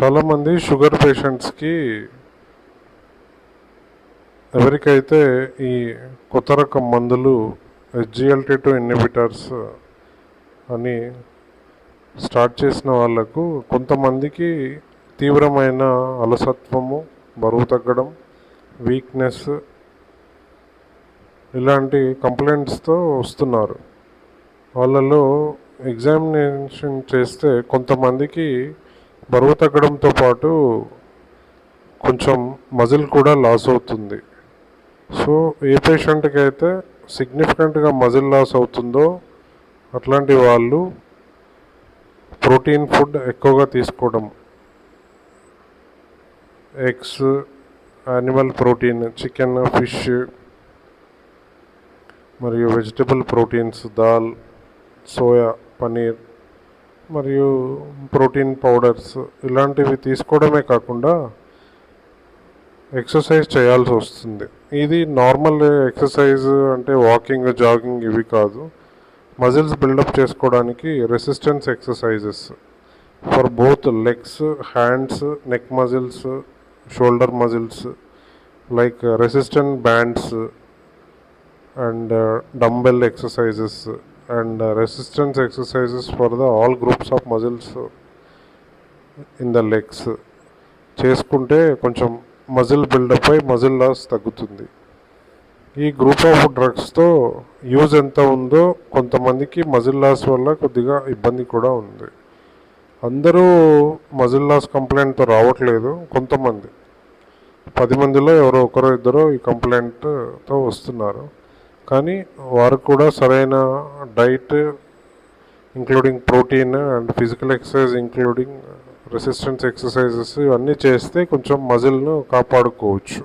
చాలామంది షుగర్ పేషెంట్స్కి ఎవరికైతే ఈ కొత్త రకం మందులు SGLT2 ఇన్హిబిటర్స్ అని స్టార్ట్ చేసిన వాళ్ళకు కొంతమందికి తీవ్రమైన అలసత్వము, బరువు తగ్గడం, వీక్నెస్ ఇలాంటి కంప్లైంట్స్తో వస్తున్నారు. వాళ్ళలో ఎగ్జామినేషన్ చేస్తే కొంతమందికి బరువు తగ్గడంతో పాటు కొంచెం మజిల్ కూడా లాస్ అవుతుంది. సో ఏ పేషెంట్కి అయితే సిగ్నిఫికెంట్గా మజిల్ లాస్ అవుతుందో అట్లాంటి వాళ్ళు ప్రోటీన్ ఫుడ్ ఎక్కువగా తీసుకోవడం, eggs, animal protein, chicken, fish మరియు వెజిటబుల్ ప్రోటీన్స్, దాల్, సోయా, పనీర్ మరియు ప్రోటీన్ పౌడర్స్ ఇలాంటివి తీసుకోవడమే కాకుండా ఎక్సర్సైజ్ చేయాల్సి వస్తుంది. ఇది నార్మల్ ఎక్సర్సైజ్ అంటే వాకింగ్, జాగింగ్ ఇవి కాదు. మజిల్స్ బిల్డప్ చేసుకోవడానికి resistance exercises for both legs, hands, neck muscles, shoulder muscles like resistant bands and dumbbell exercises and resistance exercises for the all groups of muscles in the legs చేసుకుంటే కొంచెం muscle buildup అయి muscle loss తగ్గుతుంది. ఈ group of డ్రగ్స్తో use ఎంత ఉందో కొంతమందికి muscle loss వల్ల కొద్దిగా ఇబ్బంది కూడా ఉంది. అందరూ మజిల్ లాస్ కంప్లైంట్తో రావట్లేదు. కొంతమంది 10 మందిలో ఎవరో ఒకరో ఇద్దరు ఈ కంప్లైంట్తో వస్తున్నారు. కానీ వారు కూడా సరైన diet including protein and physical exercise including resistance exercises ఇవన్నీ చేస్తే కొంచెం మజిల్ను కాపాడుకోవచ్చు.